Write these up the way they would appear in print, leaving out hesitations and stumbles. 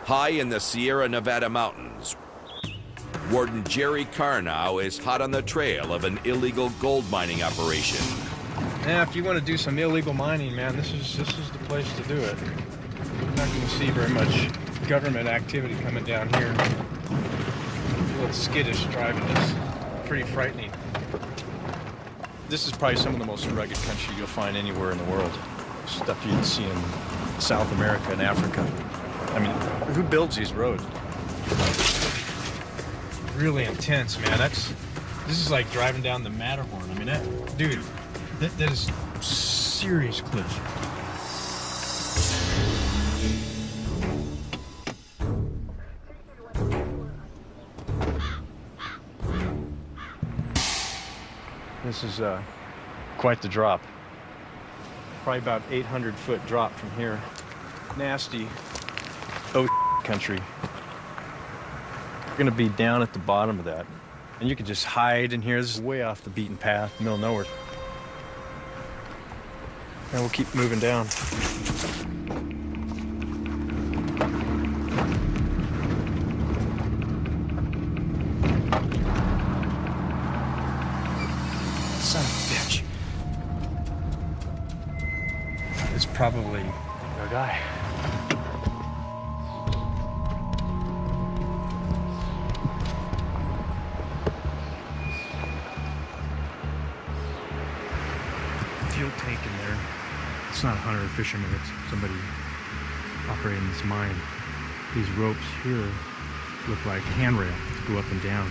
High in the Sierra Nevada mountains, Warden Jerry Carnow is hot on the trail of an illegal gold mining operation. Yeah, if you want to do some illegal mining, man, this is the place to do it. You're not going to see very much government activity coming down here. A little skittish driving this. Pretty frightening. This is probably some of the most rugged country you'll find anywhere in the world. Stuff you'd see in South America and Africa. I mean, who builds these roads? Really intense, man. This is like driving down the Matterhorn. I mean, that is serious cliff. This is quite the drop. Probably about 800-foot drop from here. Nasty country. You're gonna be down at the bottom of that. And you can just hide in here. This is way off the beaten path, middle of nowhere. And we'll keep moving down. Son of a bitch. It's probably a guy. Fuel tank in there. It's not a hunter or fisherman, it's somebody operating this mine. These ropes here look like handrails to go up and down.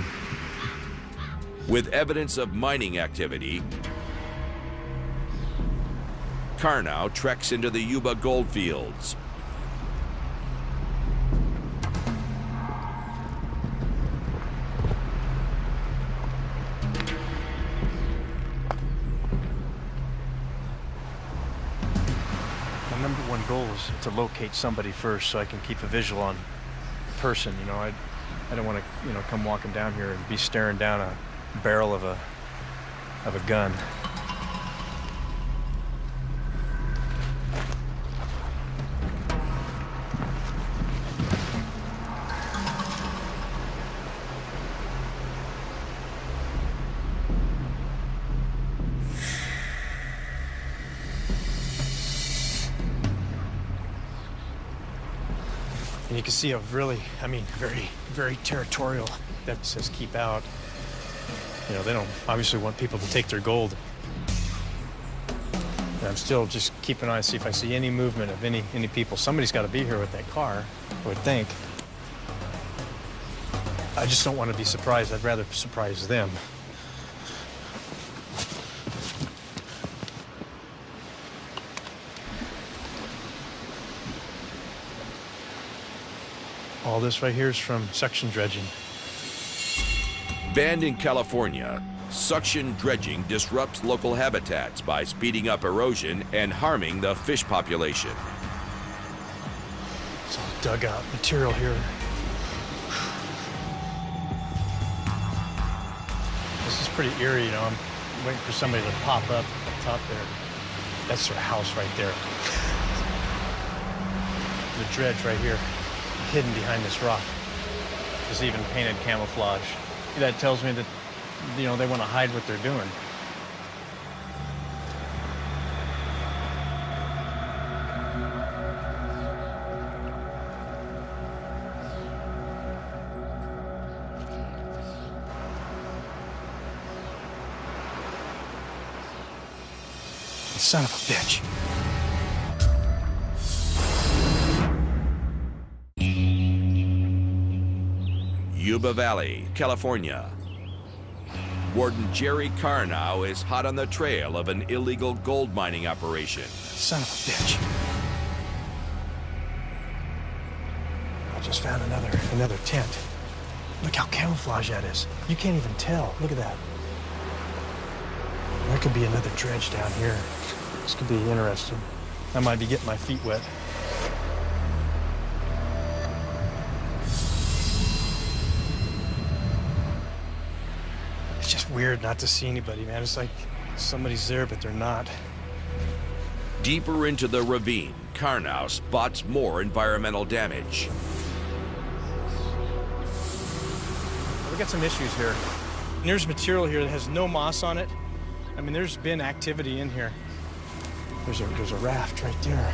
With evidence of mining activity, Carnow treks into the Yuba gold fields. My number one goal is to locate somebody first so I can keep a visual on the person. You know, I don't want to, come walking down here and be staring down a barrel of a gun. And you can see a very, very territorial that says keep out. They don't obviously want people to take their gold. And I'm still just keeping an eye to see if I see any movement of any people. Somebody's got to be here with that car, I would think. I just don't want to be surprised. I'd rather surprise them. All this right here is from suction dredging. Banned in California, suction dredging disrupts local habitats by speeding up erosion and harming the fish population. It's all dugout material here. This is pretty eerie, I'm waiting for somebody to pop up top there. That's their house right there. The dredge right here, hidden behind this rock. There's even painted camouflage. That tells me that, they want to hide what they're doing. Son of a bitch. Yuba Valley, California. Warden Jerry Carnow is hot on the trail of an illegal gold mining operation. Son of a bitch. I just found another tent. Look how camouflaged that is. You can't even tell. Look at that. There could be another dredge down here. This could be interesting. I might be getting my feet wet. It's just weird not to see anybody, man. It's like somebody's there, but they're not. Deeper into the ravine, Carnow spots more environmental damage. we got some issues here. And there's material here that has no moss on it. I mean, there's been activity in here. There's a raft right there.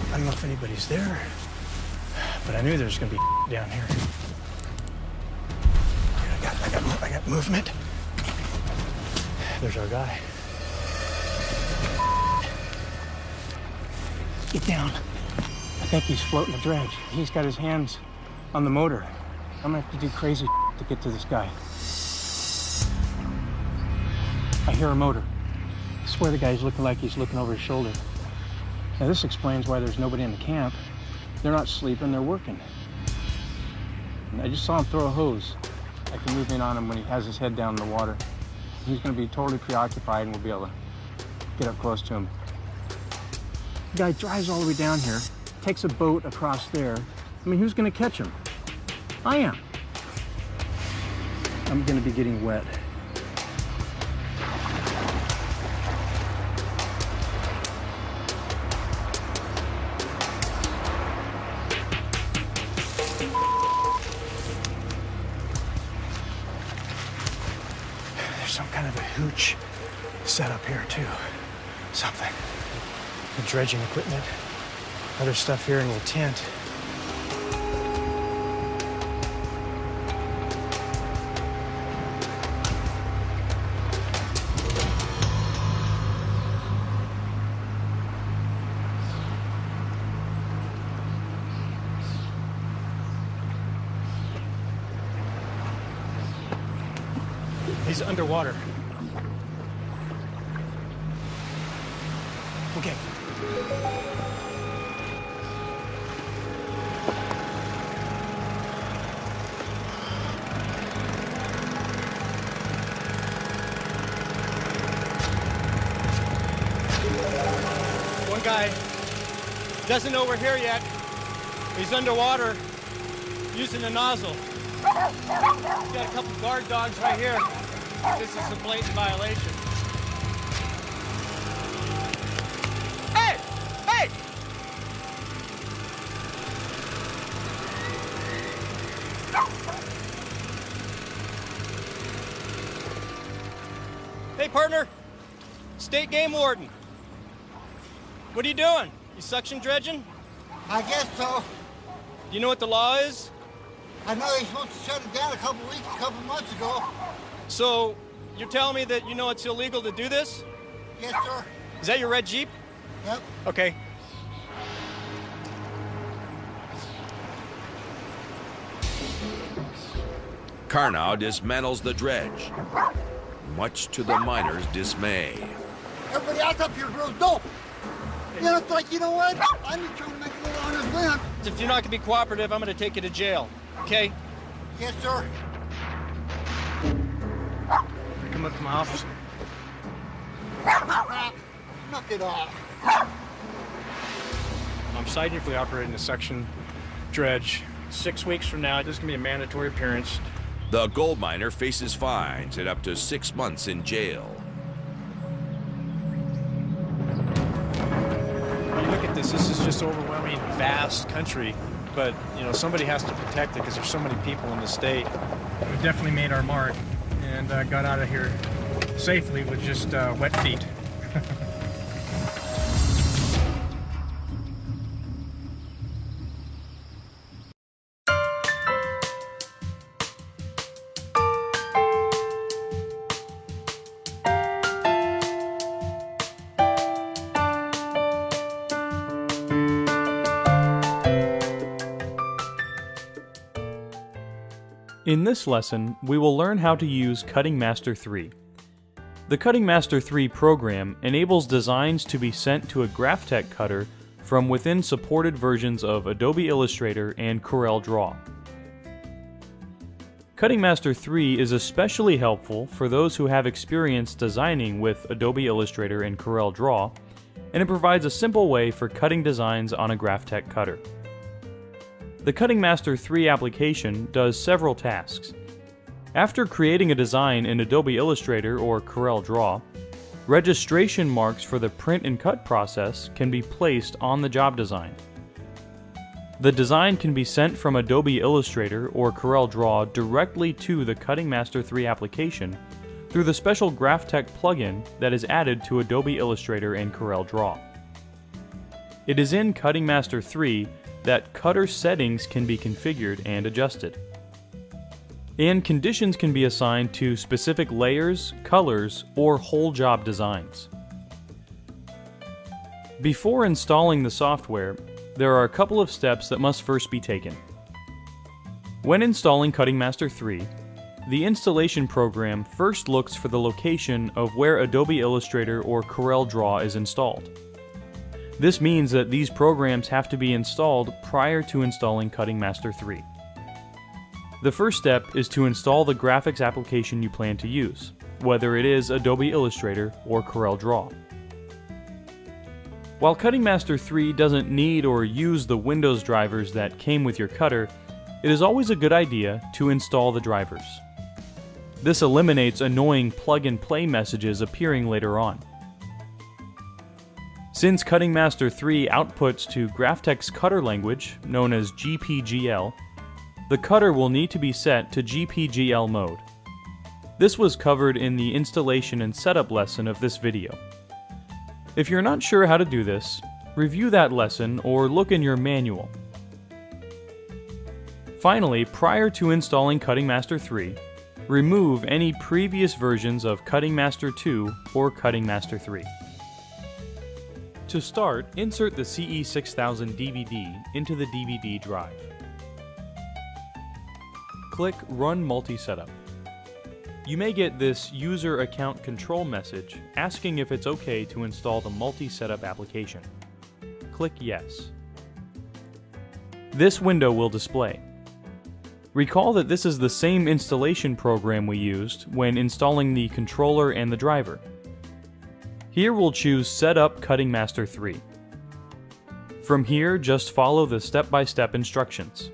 I don't know if anybody's there, but I knew there was gonna be down here. I got movement. There's our guy. Get down. I think he's floating the dredge. He's got his hands on the motor. I'm gonna have to do crazy to get to this guy. I hear a motor. I swear the guy's looking like he's looking over his shoulder. Now this explains why there's nobody in the camp. They're not sleeping, they're working. And I just saw him throw a hose. I can move in on him when he has his head down in the water. He's gonna be totally preoccupied and we'll be able to get up close to him. The guy drives all the way down here, takes a boat across there. I mean, who's gonna catch him? I am. I'm gonna be getting wet. There's some kind of a hooch set up here too. Something. The dredging equipment. Other stuff here in the tent. He's underwater. Okay. One guy doesn't know we're here yet. He's underwater using a nozzle. He's got a couple guard dogs right here. This is a blatant violation. Hey! Hey! Hey, partner. State game warden. What are you doing? You suction dredging? I guess so. Do you know what the law is? I know they supposed to shut it down a couple months ago. So, you're telling me that you know it's illegal to do this? Yes, sir. Is that your red Jeep? Yep. Okay. Karnow dismantles the dredge, much to the miners' dismay. Everybody else up here grows dope. You know, it's like, you know what? I'm just trying to make a little honest living. If you're not going to be cooperative, I'm going to take you to jail. Okay? Yes, sir. Come up to my office. Knock it off. I'm scientifically operating a suction dredge. 6 weeks from now, this is going to be a mandatory appearance. The gold miner faces fines and up to 6 months in jail. When you look at this is just overwhelming, vast country. But, you know, somebody has to protect it because there's so many people in the state. We definitely made our mark and got out of here safely with just wet feet. In this lesson, we will learn how to use Cutting Master 3. The Cutting Master 3 program enables designs to be sent to a Graphtec cutter from within supported versions of Adobe Illustrator and Corel Draw. Cutting Master 3 is especially helpful for those who have experience designing with Adobe Illustrator and Corel Draw, and it provides a simple way for cutting designs on a Graphtec cutter. The Cutting Master 3 application does several tasks. After creating a design in Adobe Illustrator or Corel Draw, registration marks for the print and cut process can be placed on the job design. The design can be sent from Adobe Illustrator or CorelDRAW directly to the Cutting Master 3 application through the special Graphtec plugin that is added to Adobe Illustrator and CorelDRAW. It is in Cutting Master 3 that cutter settings can be configured and adjusted. And conditions can be assigned to specific layers, colors, or whole job designs. Before installing the software, there are a couple of steps that must first be taken. When installing Cutting Master 3, the installation program first looks for the location of where Adobe Illustrator or CorelDRAW is installed. This means that these programs have to be installed prior to installing Cutting Master 3. The first step is to install the graphics application you plan to use, whether it is Adobe Illustrator or CorelDRAW. While Cutting Master 3 doesn't need or use the Windows drivers that came with your cutter, it is always a good idea to install the drivers. This eliminates annoying plug-and-play messages appearing later on. Since Cutting Master 3 outputs to Graphtec's cutter language, known as GPGL, the cutter will need to be set to GPGL mode. This was covered in the installation and setup lesson of this video. If you're not sure how to do this, review that lesson or look in your manual. Finally, prior to installing Cutting Master 3, remove any previous versions of Cutting Master 2 or Cutting Master 3. To start, insert the CE6000 DVD into the DVD drive. Click Run Multi-Setup. You may get this User Account Control message asking if it's okay to install the multi-setup application. Click Yes. This window will display. Recall that this is the same installation program we used when installing the controller and the driver. Here we'll choose Set up Cutting Master 3. From here, just follow the step-by-step instructions.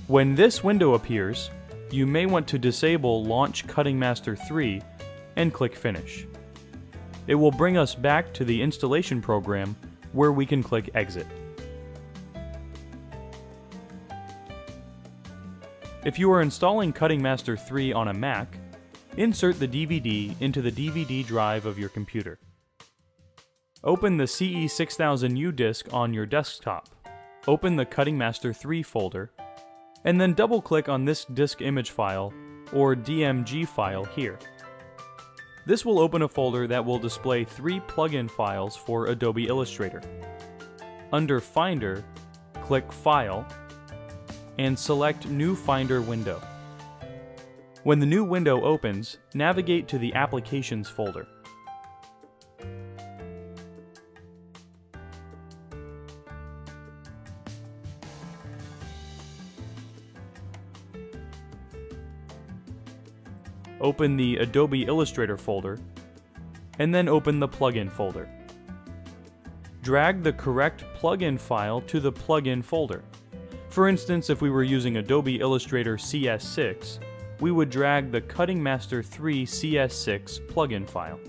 When this window appears, you may want to disable Launch Cutting Master 3 and click Finish. It will bring us back to the installation program where we can click Exit. If you are installing Cutting Master 3 on a Mac, insert the DVD into the DVD drive of your computer. Open the CE6000U disk on your desktop. Open the Cutting Master 3 folder, and then double-click on this disk image file, or DMG file here. This will open a folder that will display 3 plugin files for Adobe Illustrator. Under Finder, click File, and select New Finder window. When the new window opens, navigate to the Applications folder. Open the Adobe Illustrator folder, and then open the plugin folder. Drag the correct plugin file to the plugin folder. For instance, if we were using Adobe Illustrator CS6, we would drag the Cutting Master 3 CS6 plugin file.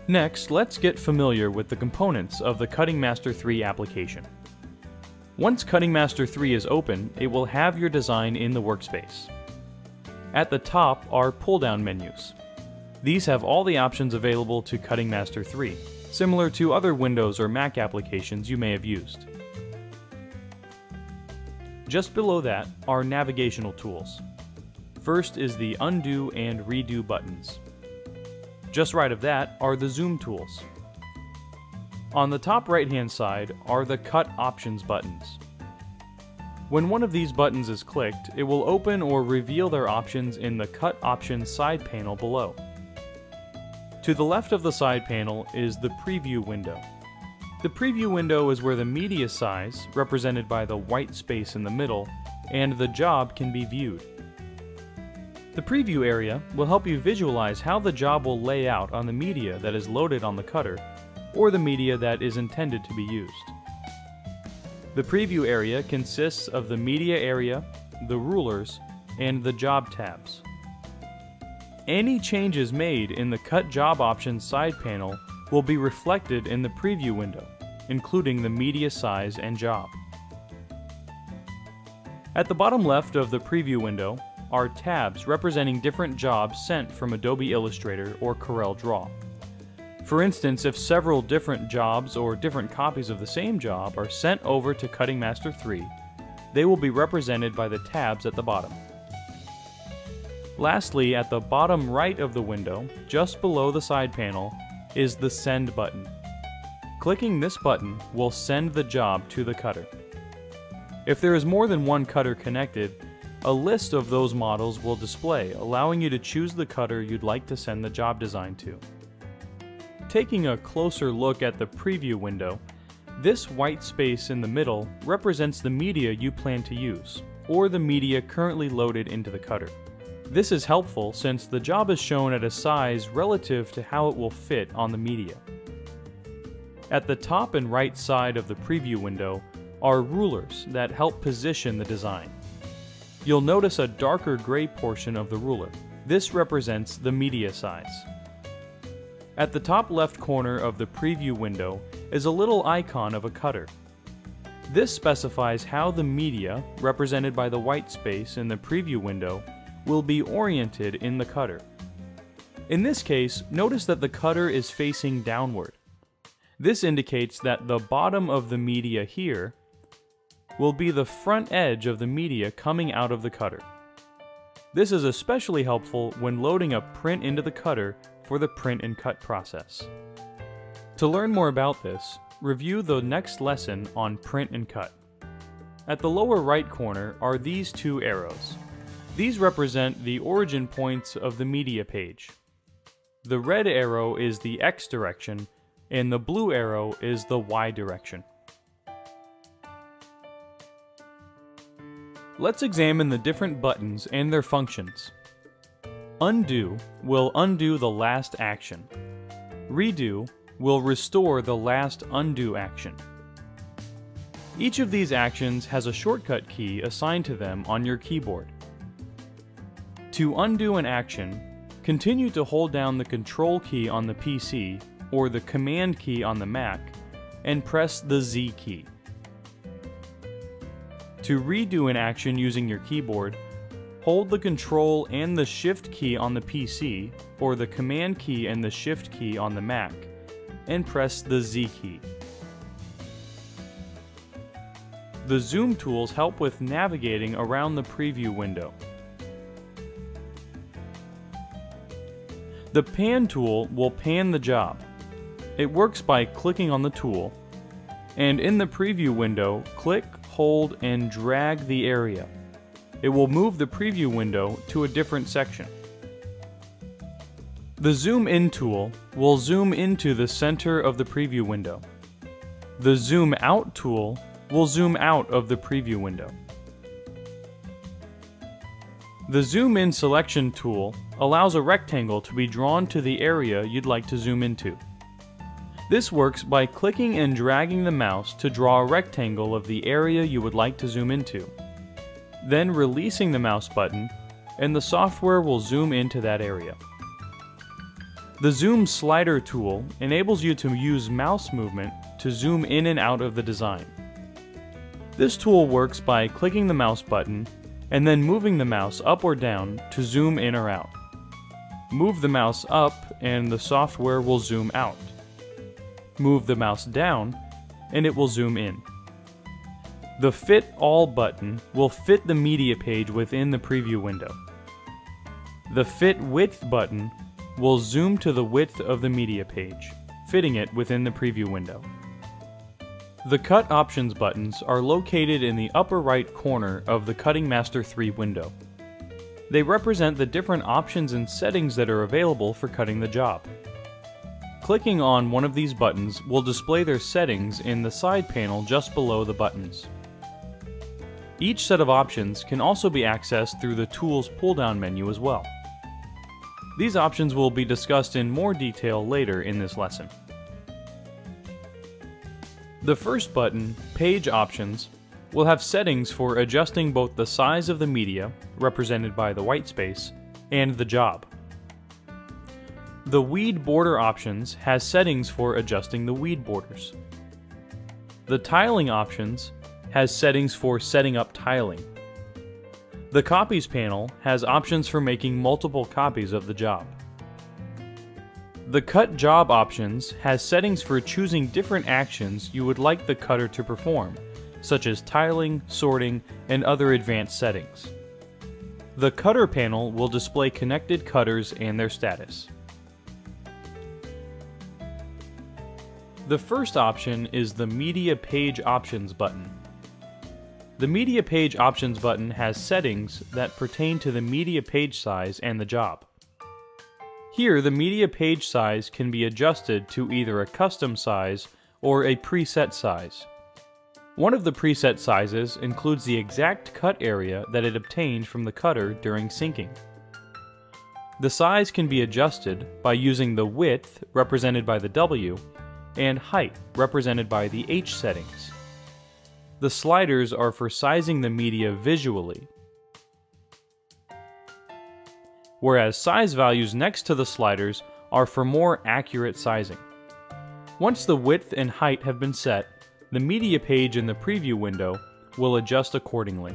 Next, let's get familiar with the components of the Cutting Master 3 application. Once Cutting Master 3 is open, it will have your design in the workspace. At the top are pull-down menus. These have all the options available to Cutting Master 3, similar to other Windows or Mac applications you may have used. Just below that are navigational tools. First is the Undo and Redo buttons. Just right of that are the zoom tools. On the top right-hand side are the Cut Options buttons. When one of these buttons is clicked, it will open or reveal their options in the Cut Options side panel below. To the left of the side panel is the Preview window. The Preview window is where the media size, represented by the white space in the middle, and the job can be viewed. The preview area will help you visualize how the job will lay out on the media that is loaded on the cutter, or the media that is intended to be used. The preview area consists of the media area, the rulers, and the job tabs. Any changes made in the Cut Job Options side panel will be reflected in the preview window, including the media size and job. At the bottom left of the preview window are tabs representing different jobs sent from Adobe Illustrator or Corel Draw. For instance, if several different jobs or different copies of the same job are sent over to Cutting Master 3, they will be represented by the tabs at the bottom. Lastly, at the bottom right of the window, just below the side panel, is the Send button. Clicking this button will send the job to the cutter. If there is more than one cutter connected, a list of those models will display, allowing you to choose the cutter you'd like to send the job design to. Taking a closer look at the preview window, this white space in the middle represents the media you plan to use, or the media currently loaded into the cutter. This is helpful since the job is shown at a size relative to how it will fit on the media. At the top and right side of the preview window are rulers that help position the design. You'll notice a darker gray portion of the ruler. This represents the media size. At the top left corner of the preview window is a little icon of a cutter. This specifies how the media, represented by the white space in the preview window, will be oriented in the cutter. In this case, notice that the cutter is facing downward. This indicates that the bottom of the media here will be the front edge of the media coming out of the cutter. This is especially helpful when loading a print into the cutter for the print and cut process. To learn more about this, review the next lesson on print and cut. At the lower right corner are these two arrows. These represent the origin points of the media page. The red arrow is the X direction, and the blue arrow is the Y direction. Let's examine the different buttons and their functions. Undo will undo the last action. Redo will restore the last undo action. Each of these actions has a shortcut key assigned to them on your keyboard. To undo an action, continue to hold down the Control key on the PC or the Command key on the Mac and press the Z key. To redo an action using your keyboard, hold the Control and the Shift key on the PC or the Command key and the Shift key on the Mac and press the Z key. The zoom tools help with navigating around the preview window. The pan tool will pan the job. It works by clicking on the tool, and in the preview window, click, hold, and drag the area. It will move the preview window to a different section. The zoom in tool will zoom into the center of the preview window. The zoom out tool will zoom out of the preview window. The Zoom In Selection tool allows a rectangle to be drawn to the area you'd like to zoom into. This works by clicking and dragging the mouse to draw a rectangle of the area you would like to zoom into. Then releasing the mouse button, and the software will zoom into that area. The Zoom Slider tool enables you to use mouse movement to zoom in and out of the design. This tool works by clicking the mouse button and then moving the mouse up or down to zoom in or out. Move the mouse up and the software will zoom out. Move the mouse down and it will zoom in. The Fit All button will fit the media page within the preview window. The Fit Width button will zoom to the width of the media page, fitting it within the preview window. The Cut Options buttons are located in the upper right corner of the Cutting Master 3 window. They represent the different options and settings that are available for cutting the job. Clicking on one of these buttons will display their settings in the side panel just below the buttons. Each set of options can also be accessed through the Tools pull-down menu as well. These options will be discussed in more detail later in this lesson. The first button, Page Options, will have settings for adjusting both the size of the media, represented by the white space, and the job. The Weed Border Options has settings for adjusting the weed borders. The Tiling Options has settings for setting up tiling. The Copies panel has options for making multiple copies of the job. The Cut Job Options has settings for choosing different actions you would like the cutter to perform, such as tiling, sorting, and other advanced settings. The Cutter panel will display connected cutters and their status. The first option is the Media Page Options button. The Media Page Options button has settings that pertain to the media page size and the job. Here, the media page size can be adjusted to either a custom size or a preset size. One of the preset sizes includes the exact cut area that it obtained from the cutter during sinking. The size can be adjusted by using the width, represented by the W, and height, represented by the H settings. The sliders are for sizing the media visually, whereas size values next to the sliders are for more accurate sizing. Once the width and height have been set, the media page in the preview window will adjust accordingly.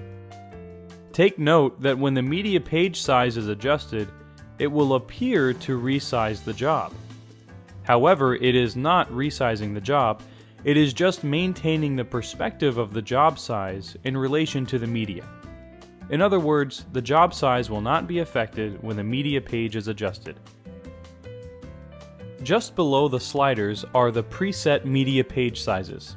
Take note that when the media page size is adjusted, it will appear to resize the job. However, it is not resizing the job, it is just maintaining the perspective of the job size in relation to the media. In other words, the job size will not be affected when the media page is adjusted. Just below the sliders are the preset media page sizes.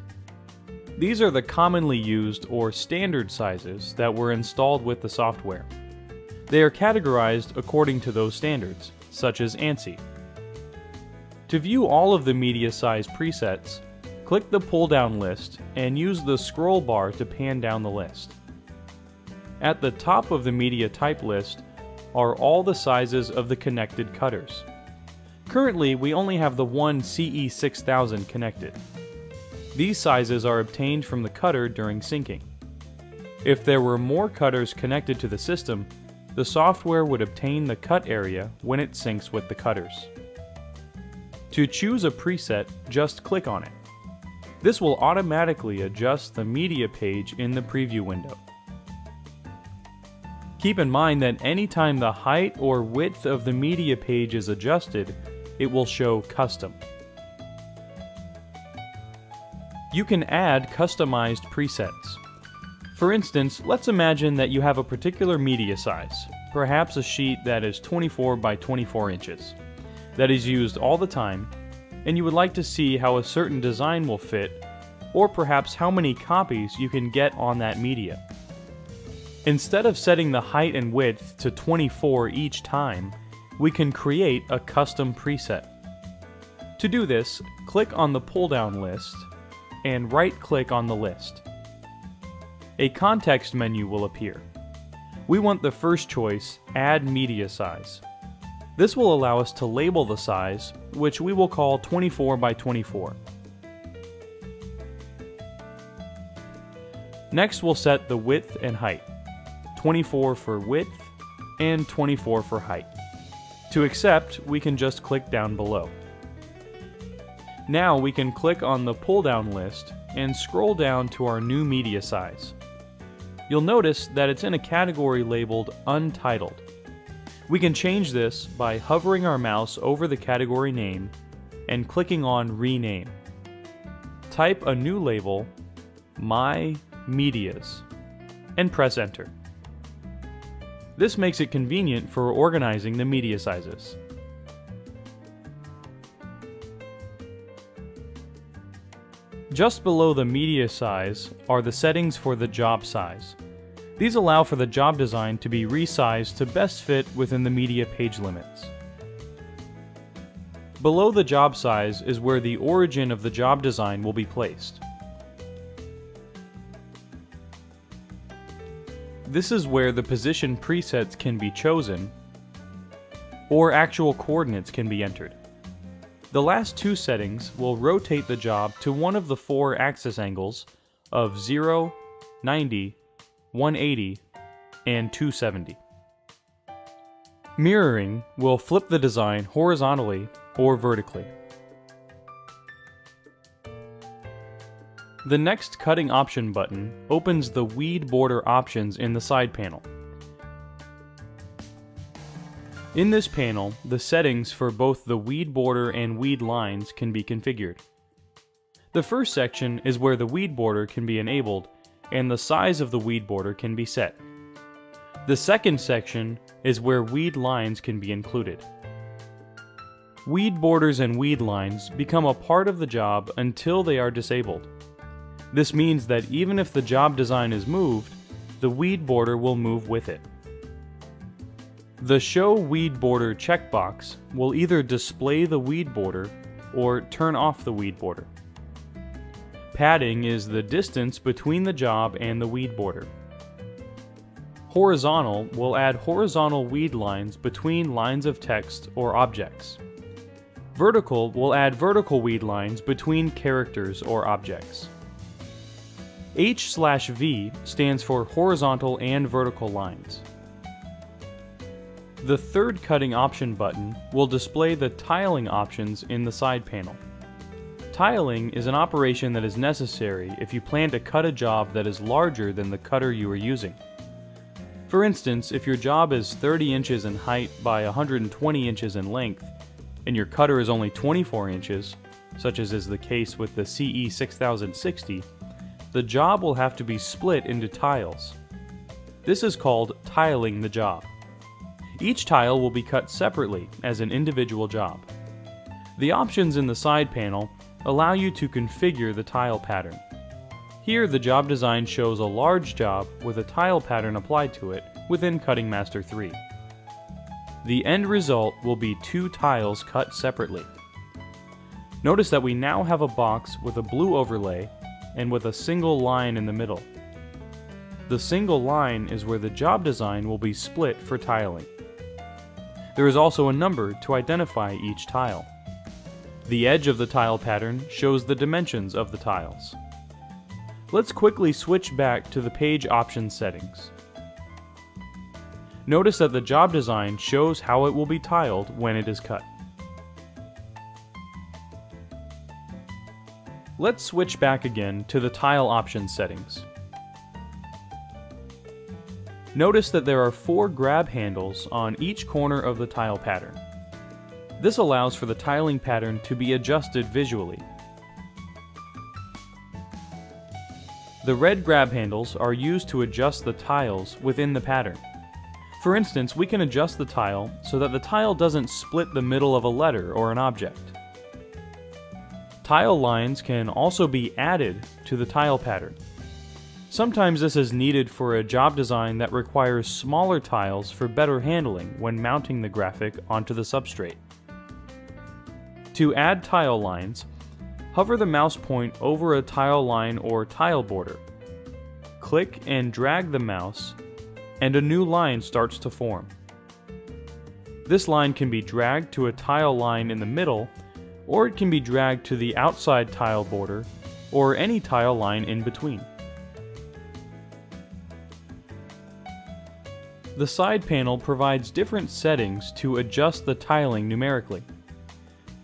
These are the commonly used or standard sizes that were installed with the software. They are categorized according to those standards, such as ANSI. To view all of the media size presets, click the pull-down list and use the scroll bar to pan down the list. At the top of the media type list are all the sizes of the connected cutters. Currently, we only have the one CE6000 connected. These sizes are obtained from the cutter during syncing. If there were more cutters connected to the system, the software would obtain the cut area when it syncs with the cutters. To choose a preset, just click on it. This will automatically adjust the media page in the preview window. Keep in mind that anytime the height or width of the media page is adjusted, it will show custom. You can add customized presets. For instance, let's imagine that you have a particular media size, perhaps a sheet that is 24 by 24 inches, that is used all the time, and you would like to see how a certain design will fit, or perhaps how many copies you can get on that media. Instead of setting the height and width to 24 each time, we can create a custom preset. To do this, click on the pull-down list and right-click on the list. A context menu will appear. We want the first choice, Add Media Size. This will allow us to label the size, which we will call 24 by 24. Next, we'll set the width and height, 24 for width and 24 for height. To accept, we can just click down below. Now we can click on the pull-down list and scroll down to our new media size. You'll notice that it's in a category labeled Untitled. We can change this by hovering our mouse over the category name and clicking on Rename. Type a new label, My Medias, and press Enter. This makes it convenient for organizing the media sizes. Just below the media size are the settings for the job size. These allow for the job design to be resized to best fit within the media page limits. Below the job size is where the origin of the job design will be placed. This is where the position presets can be chosen, or actual coordinates can be entered. The last two settings will rotate the job to one of the four axis angles of 0, 90, 180, and 270. Mirroring will flip the design horizontally or vertically. The next cutting option button opens the weed border options in the side panel. In this panel, the settings for both the weed border and weed lines can be configured. The first section is where the weed border can be enabled and the size of the weed border can be set. The second section is where weed lines can be included. Weed borders and weed lines become a part of the job until they are disabled. This means that even if the job design is moved, the weed border will move with it. The Show Weed Border checkbox will either display the weed border or turn off the weed border. Padding is the distance between the job and the weed border. Horizontal will add horizontal weed lines between lines of text or objects. Vertical will add vertical weed lines between characters or objects. H/V stands for horizontal and vertical lines. The third cutting option button will display the tiling options in the side panel. Tiling is an operation that is necessary if you plan to cut a job that is larger than the cutter you are using. For instance, if your job is 30 inches in height by 120 inches in length, and your cutter is only 24 inches, such as is the case with the CE6060, the job will have to be split into tiles. This is called tiling the job. Each tile will be cut separately as an individual job. The options in the side panel allow you to configure the tile pattern. Here the job design shows a large job with a tile pattern applied to it within Cutting Master 3. The end result will be two tiles cut separately. Notice that we now have a box with a blue overlay and with a single line in the middle. The single line is where the job design will be split for tiling. There is also a number to identify each tile. The edge of the tile pattern shows the dimensions of the tiles. Let's quickly switch back to the page options settings. Notice that the job design shows how it will be tiled when it is cut. Let's switch back again to the tile options settings. Notice that there are 4 grab handles on each corner of the tile pattern. This allows for the tiling pattern to be adjusted visually. The red grab handles are used to adjust the tiles within the pattern. For instance, we can adjust the tile so that the tile doesn't split the middle of a letter or an object. Tile lines can also be added to the tile pattern. Sometimes this is needed for a job design that requires smaller tiles for better handling when mounting the graphic onto the substrate. To add tile lines, hover the mouse point over a tile line or tile border. Click and drag the mouse, and a new line starts to form. This line can be dragged to a tile line in the middle, or it can be dragged to the outside tile border, or any tile line in between. The side panel provides different settings to adjust the tiling numerically.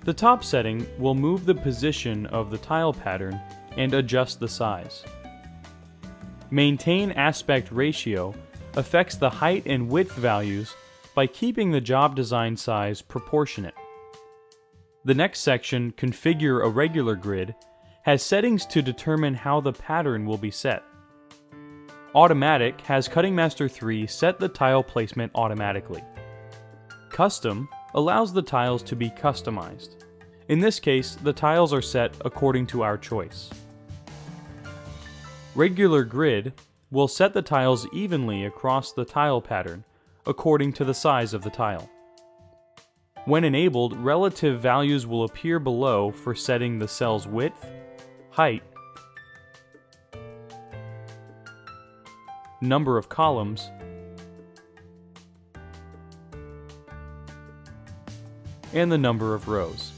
The top setting will move the position of the tile pattern and adjust the size. Maintain aspect ratio affects the height and width values by keeping the job design size proportionate. The next section, Configure a Regular Grid, has settings to determine how the pattern will be set. Automatic has Cutting Master 3 set the tile placement automatically. Custom allows the tiles to be customized. In this case, the tiles are set according to our choice. Regular Grid will set the tiles evenly across the tile pattern according to the size of the tile. When enabled, relative values will appear below for setting the cell's width, height, number of columns, and the number of rows.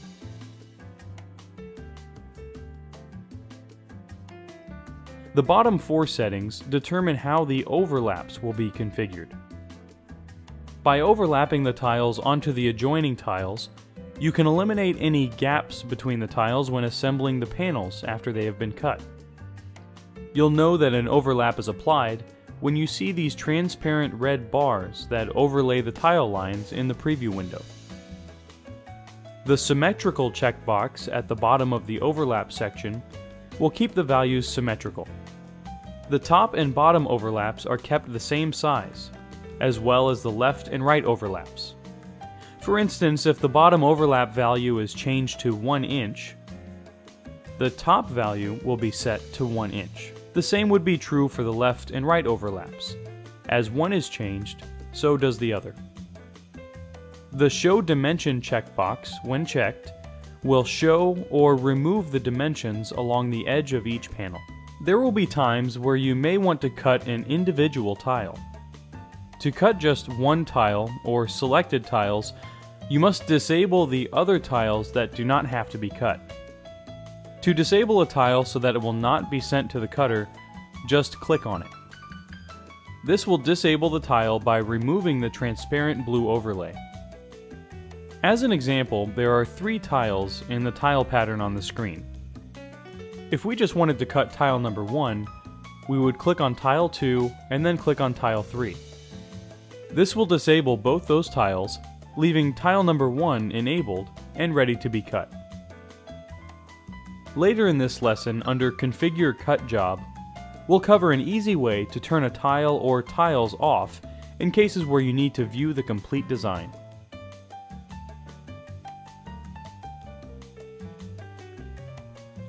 The bottom 4 settings determine how the overlaps will be configured. By overlapping the tiles onto the adjoining tiles, you can eliminate any gaps between the tiles when assembling the panels after they have been cut. You'll know that an overlap is applied when you see these transparent red bars that overlay the tile lines in the preview window. The symmetrical checkbox at the bottom of the overlap section will keep the values symmetrical. The top and bottom overlaps are kept the same size, as well as the left and right overlaps. For instance, if the bottom overlap value is changed to 1 inch, the top value will be set to 1 inch. The same would be true for the left and right overlaps. As one is changed, so does the other. The Show Dimension checkbox, when checked, will show or remove the dimensions along the edge of each panel. There will be times where you may want to cut an individual tile. To cut just one tile or selected tiles, you must disable the other tiles that do not have to be cut. To disable a tile so that it will not be sent to the cutter, just click on it. This will disable the tile by removing the transparent blue overlay. As an example, there are 3 tiles in the tile pattern on the screen. If we just wanted to cut tile number 1, we would click on tile 2 and then click on tile 3. This will disable both those tiles, leaving tile number 1 enabled and ready to be cut. Later in this lesson, under Configure Cut Job, we'll cover an easy way to turn a tile or tiles off in cases where you need to view the complete design.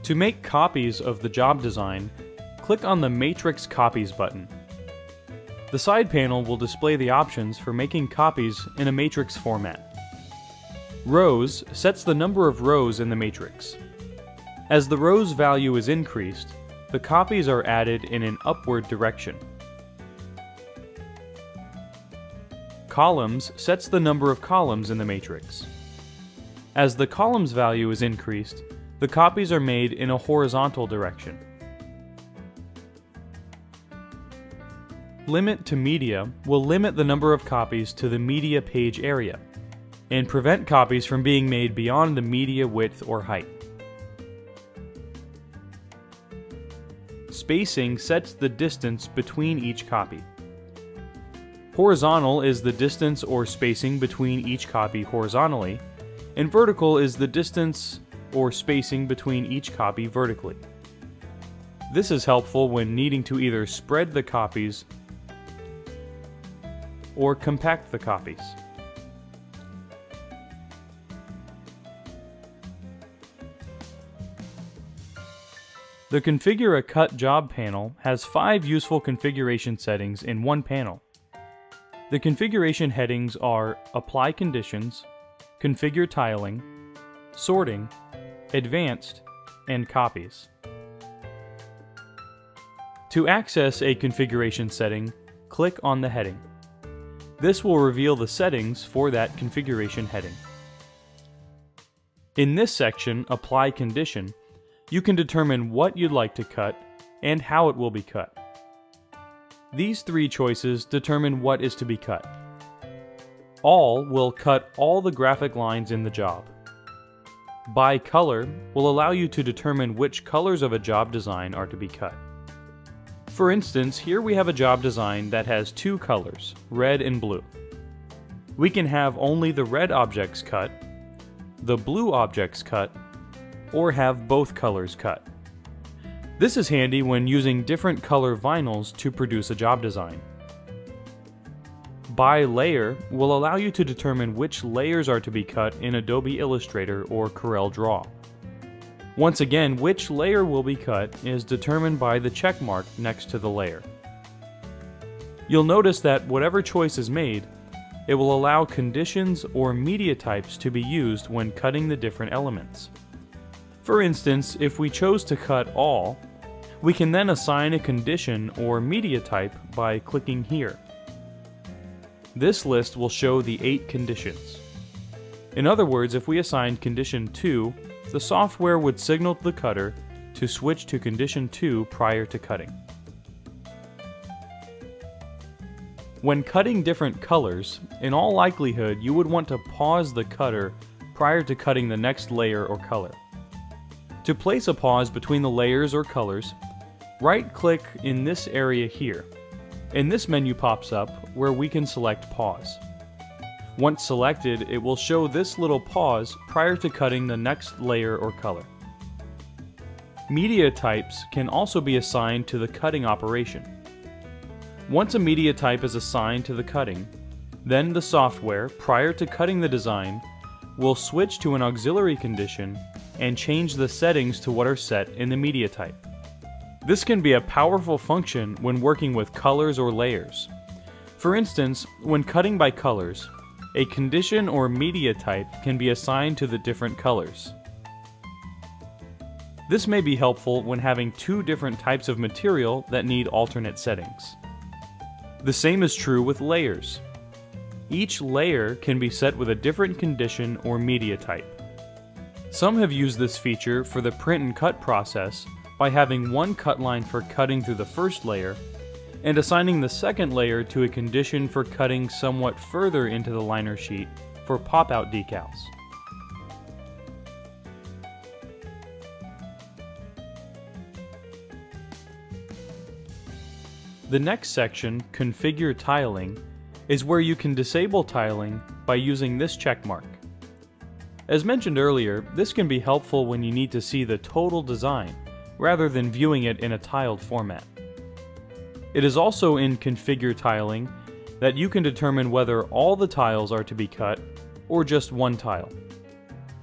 To make copies of the job design, click on the Matrix Copies button. The side panel will display the options for making copies in a matrix format. Rows sets the number of rows in the matrix. As the rows value is increased, the copies are added in an upward direction. Columns sets the number of columns in the matrix. As the columns value is increased, the copies are made in a horizontal direction. Limit to Media will limit the number of copies to the media page area, and prevent copies from being made beyond the media width or height. Spacing sets the distance between each copy. Horizontal is the distance or spacing between each copy horizontally, and vertical is the distance or spacing between each copy vertically. This is helpful when needing to either spread the copies or compact the copies. The Configure a Cut Job panel has 5 useful configuration settings in one panel. The configuration headings are Apply Conditions, Configure Tiling, Sorting, Advanced, and Copies. To access a configuration setting, click on the heading. This will reveal the settings for that configuration heading. In this section, Apply Condition, you can determine what you'd like to cut and how it will be cut. These 3 choices determine what is to be cut. All will cut all the graphic lines in the job. By color will allow you to determine which colors of a job design are to be cut. For instance, here we have a job design that has 2 colors, red and blue. We can have only the red objects cut, the blue objects cut, or have both colors cut. This is handy when using different color vinyls to produce a job design. By Layer will allow you to determine which layers are to be cut in Adobe Illustrator or Corel Draw. Once again, which layer will be cut is determined by the check mark next to the layer. You'll notice that whatever choice is made, it will allow conditions or media types to be used when cutting the different elements. For instance, if we chose to cut all, we can then assign a condition or media type by clicking here. This list will show the 8 conditions. In other words, if we assigned condition 2, the software would signal to the cutter to switch to condition 2 prior to cutting. When cutting different colors, in all likelihood you would want to pause the cutter prior to cutting the next layer or color. To place a pause between the layers or colors, right-click in this area here, and this menu pops up where we can select Pause. Once selected, it will show this little pause prior to cutting the next layer or color. Media types can also be assigned to the cutting operation. Once a media type is assigned to the cutting, then the software, prior to cutting the design, will switch to an auxiliary condition and change the settings to what are set in the media type. This can be a powerful function when working with colors or layers. For instance, when cutting by colors, a condition or media type can be assigned to the different colors. This may be helpful when having two different types of material that need alternate settings. The same is true with layers. Each layer can be set with a different condition or media type. Some have used this feature for the print and cut process by having one cut line for cutting through the first layer and assigning the second layer to a condition for cutting somewhat further into the liner sheet for pop-out decals. The next section, Configure Tiling, is where you can disable tiling by using this check mark. As mentioned earlier, this can be helpful when you need to see the total design rather than viewing it in a tiled format. It is also in Configure Tiling that you can determine whether all the tiles are to be cut or just one tile.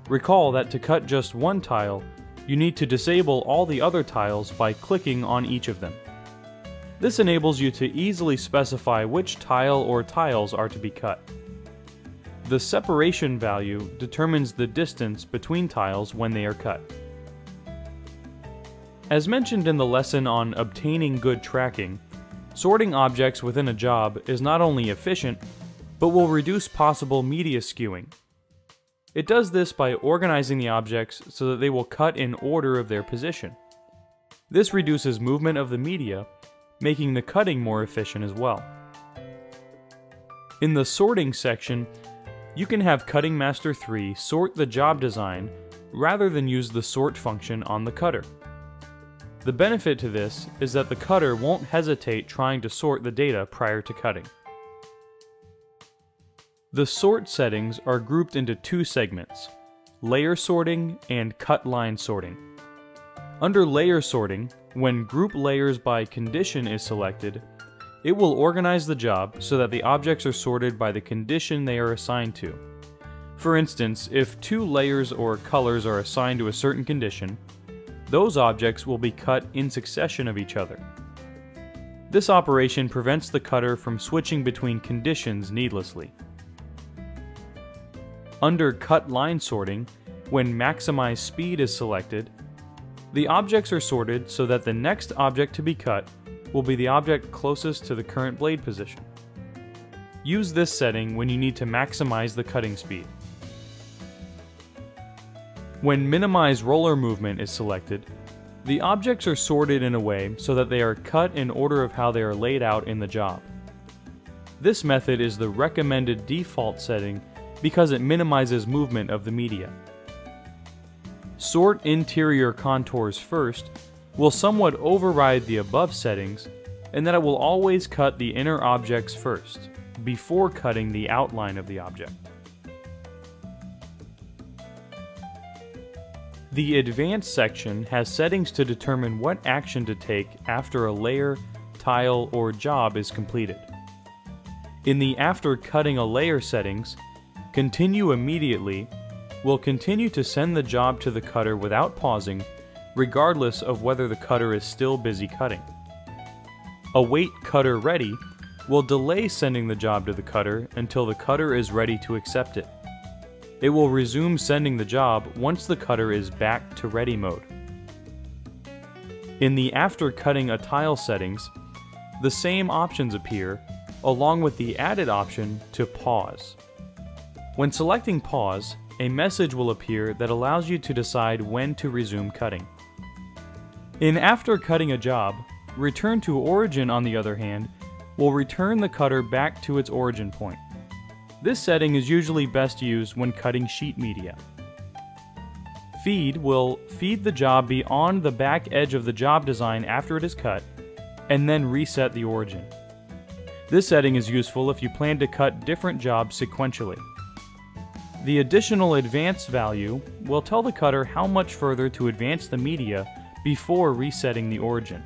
Recall that to cut just one tile, you need to disable all the other tiles by clicking on each of them. This enables you to easily specify which tile or tiles are to be cut. The separation value determines the distance between tiles when they are cut. As mentioned in the lesson on obtaining good tracking, sorting objects within a job is not only efficient, but will reduce possible media skewing. It does this by organizing the objects so that they will cut in order of their position. This reduces movement of the media, making the cutting more efficient as well. In the sorting section, you can have Cutting Master 3 sort the job design rather than use the sort function on the cutter. The benefit to this is that the cutter won't hesitate trying to sort the data prior to cutting. The sort settings are grouped into two segments, layer sorting and cut line sorting. Under layer sorting, when group layers by condition is selected, it will organize the job so that the objects are sorted by the condition they are assigned to. For instance, if two layers or colors are assigned to a certain condition, those objects will be cut in succession of each other. This operation prevents the cutter from switching between conditions needlessly. Under cut line sorting, when maximize speed is selected, the objects are sorted so that the next object to be cut will be the object closest to the current blade position. Use this setting when you need to maximize the cutting speed. When minimize roller movement is selected, the objects are sorted in a way so that they are cut in order of how they are laid out in the job. This method is the recommended default setting because it minimizes movement of the media. Sort interior contours first will somewhat override the above settings in that it will always cut the inner objects first, before cutting the outline of the object. The Advanced section has settings to determine what action to take after a layer, tile, or job is completed. In the After Cutting a Layer settings, Continue Immediately will continue to send the job to the cutter without pausing, regardless of whether the cutter is still busy cutting. Await Cutter Ready will delay sending the job to the cutter until the cutter is ready to accept it. It will resume sending the job once the cutter is back to ready mode. In the After Cutting a Tile settings, the same options appear, along with the added option to pause. When selecting pause, a message will appear that allows you to decide when to resume cutting. In after cutting a job, return to origin on the other hand, will return the cutter back to its origin point. This setting is usually best used when cutting sheet media. Feed will feed the job beyond the back edge of the job design after it is cut, and then reset the origin. This setting is useful if you plan to cut different jobs sequentially. The additional advance value will tell the cutter how much further to advance the media before resetting the origin.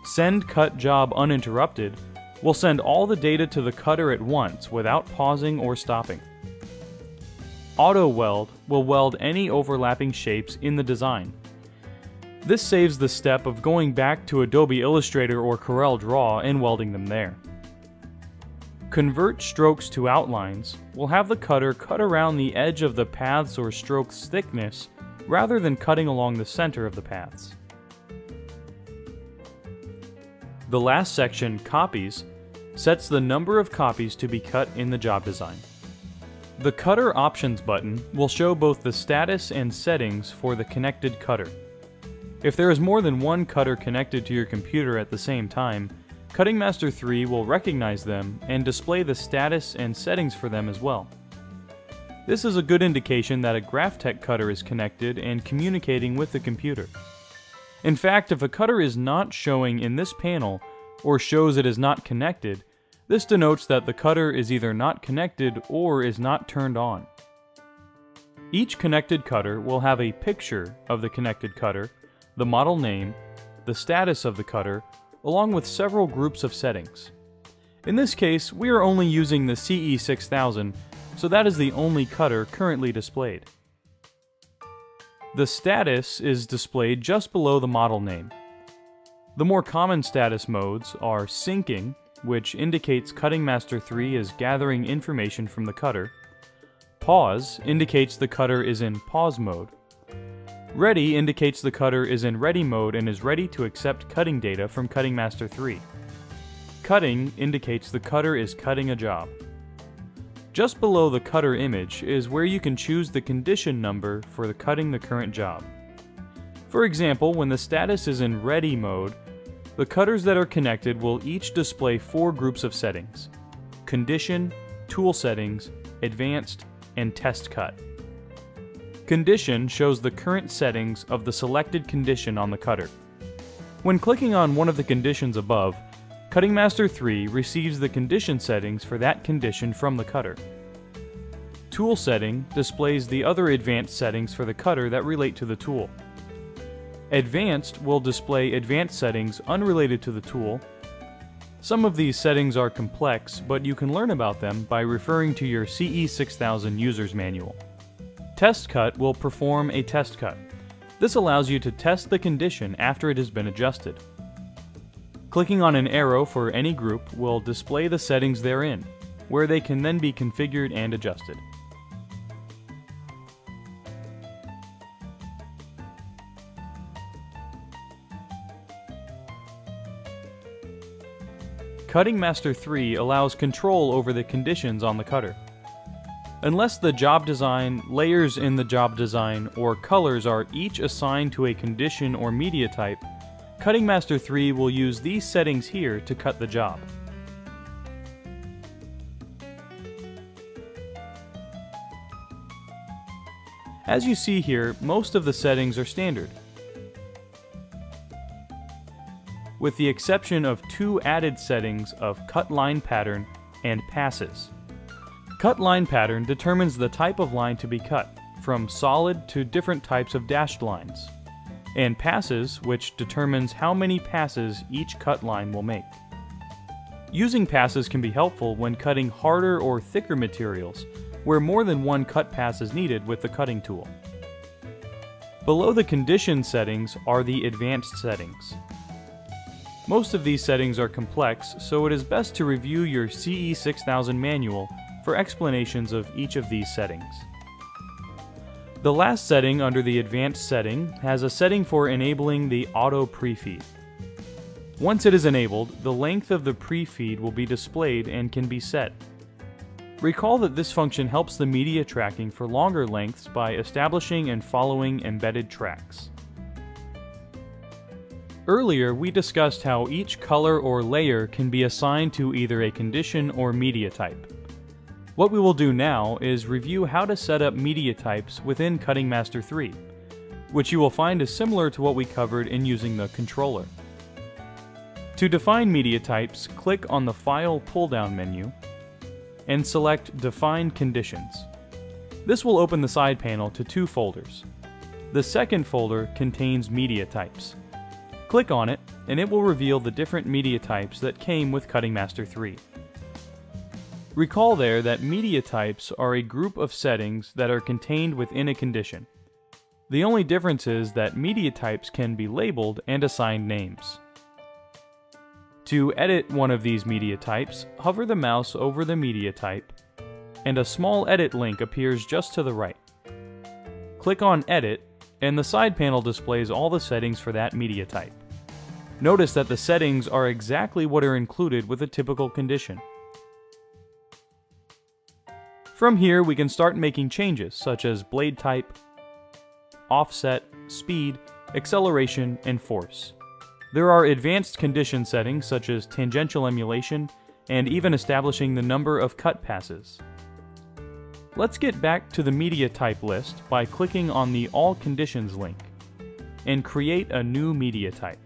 Send cut job uninterrupted will send all the data to the cutter at once without pausing or stopping. Auto weld will weld any overlapping shapes in the design. This saves the step of going back to Adobe Illustrator or Corel Draw and welding them there. Convert strokes to outlines will have the cutter cut around the edge of the paths or strokes thickness rather than cutting along the center of the paths. The last section, Copies, sets the number of copies to be cut in the job design. The Cutter Options button will show both the status and settings for the connected cutter. If there is more than one cutter connected to your computer at the same time, Cutting Master 3 will recognize them and display the status and settings for them as well. This is a good indication that a Graphtec cutter is connected and communicating with the computer. In fact, if a cutter is not showing in this panel or shows it is not connected, this denotes that the cutter is either not connected or is not turned on. Each connected cutter will have a picture of the connected cutter, the model name, the status of the cutter, along with several groups of settings. In this case, we are only using the CE6000, so that is the only cutter currently displayed. The status is displayed just below the model name. The more common status modes are syncing, which indicates Cutting Master 3 is gathering information from the cutter. Pause indicates the cutter is in pause mode. Ready indicates the cutter is in ready mode and is ready to accept cutting data from Cutting Master 3. Cutting indicates the cutter is cutting a job. Just below the cutter image is where you can choose the condition number for cutting the current job. For example, when the status is in ready mode, the cutters that are connected will each display 4 groups of settings: Condition, Tool Settings, Advanced, and Test Cut. Condition shows the current settings of the selected condition on the cutter. When clicking on one of the conditions above, Cutting Master 3 receives the condition settings for that condition from the cutter. Tool Setting displays the other advanced settings for the cutter that relate to the tool. Advanced will display advanced settings unrelated to the tool. Some of these settings are complex, but you can learn about them by referring to your CE6000 User's Manual. Test Cut will perform a test cut. This allows you to test the condition after it has been adjusted. Clicking on an arrow for any group will display the settings therein, where they can then be configured and adjusted. Cutting Master 3 allows control over the conditions on the cutter. Unless the job design, layers in the job design, or colors are each assigned to a condition or media type, Cutting Master 3 will use these settings here to cut the job. As you see here, most of the settings are standard, with the exception of 2 added settings of Cut Line Pattern and Passes. Cut Line Pattern determines the type of line to be cut, from solid to different types of dashed lines, and Passes, which determines how many passes each cut line will make. Using passes can be helpful when cutting harder or thicker materials, where more than one cut pass is needed with the cutting tool. Below the condition settings are the advanced settings. Most of these settings are complex, so it is best to review your CE6000 manual for explanations of each of these settings. The last setting under the advanced setting has a setting for enabling the auto pre-feed. Once it is enabled, the length of the pre-feed will be displayed and can be set. Recall that this function helps the media tracking for longer lengths by establishing and following embedded tracks. Earlier, we discussed how each color or layer can be assigned to either a condition or media type. What we will do now is review how to set up media types within Cutting Master 3, which you will find is similar to what we covered in using the controller. To define media types, click on the File pull-down menu and select Define Conditions. This will open the side panel to two folders. The second folder contains media types. Click on it, and it will reveal the different media types that came with Cutting Master 3. Recall there that media types are a group of settings that are contained within a condition. The only difference is that media types can be labeled and assigned names. To edit one of these media types, hover the mouse over the media type, and a small edit link appears just to the right. Click on Edit, and the side panel displays all the settings for that media type. Notice that the settings are exactly what are included with a typical condition. From here, we can start making changes such as blade type, offset, speed, acceleration, and force. There are advanced condition settings such as tangential emulation and even establishing the number of cut passes. Let's get back to the media type list by clicking on the All Conditions link and create a new media type.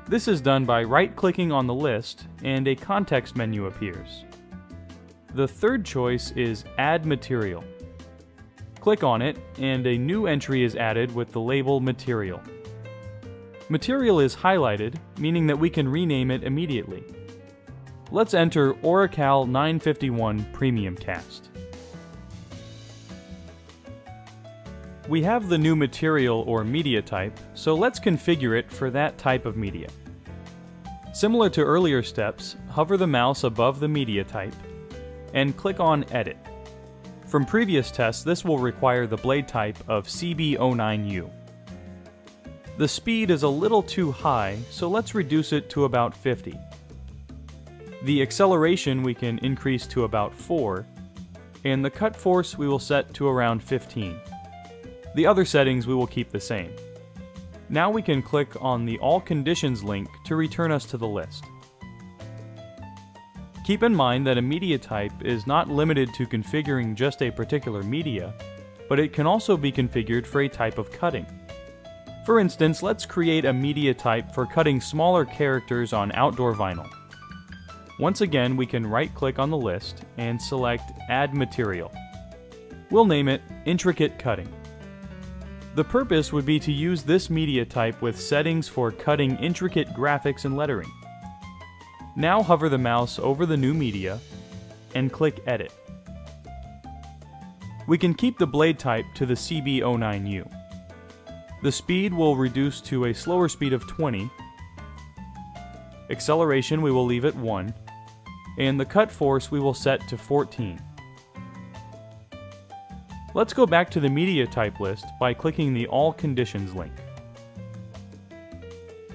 This is done by right-clicking on the list and a context menu appears. The third choice is Add Material. Click on it and a new entry is added with the label Material. Material is highlighted, meaning that we can rename it immediately. Let's enter Oracal 951 Premium Cast. We have the new material or media type, so let's configure it for that type of media. Similar to earlier steps, hover the mouse above the media type and click on Edit. From previous tests, this will require the blade type of CB09U. The speed is a little too high, so let's reduce it to about 50. The acceleration we can increase to about 4, and the cut force we will set to around 15. The other settings we will keep the same. Now we can click on the All Conditions link to return us to the list. Keep in mind that a media type is not limited to configuring just a particular media, but it can also be configured for a type of cutting. For instance, let's create a media type for cutting smaller characters on outdoor vinyl. Once again, we can right-click on the list and select Add Material. We'll name it Intricate Cutting. The purpose would be to use this media type with settings for cutting intricate graphics and lettering. Now hover the mouse over the new media and click Edit. We can keep the blade type to the CB09U. The speed will reduce to a slower speed of 20. Acceleration we will leave at 1. And the cut force we will set to 14. Let's go back to the media type list by clicking the All Conditions link.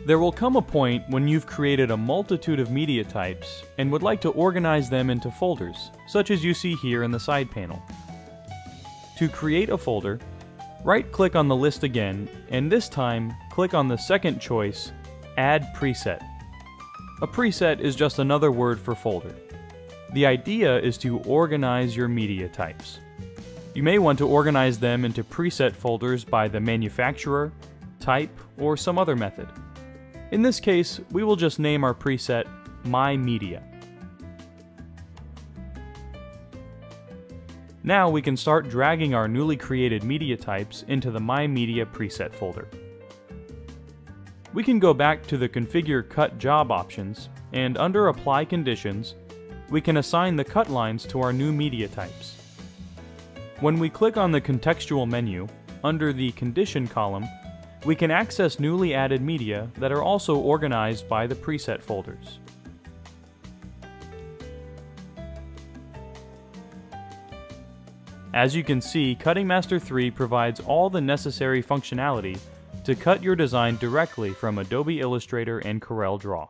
There will come a point when you've created a multitude of media types and would like to organize them into folders, such as you see here in the side panel. To create a folder, right-click on the list again, and this time click on the second choice, Add Preset. A preset is just another word for folder. The idea is to organize your media types. You may want to organize them into preset folders by the manufacturer, type, or some other method. In this case, we will just name our preset My Media. Now we can start dragging our newly created media types into the My Media preset folder. We can go back to the Configure Cut Job options, and under Apply Conditions, we can assign the cut lines to our new media types. When we click on the contextual menu, under the Condition column, we can access newly added media that are also organized by the preset folders. As you can see, Cutting Master 3 provides all the necessary functionality to cut your design directly from Adobe Illustrator and Corel Draw.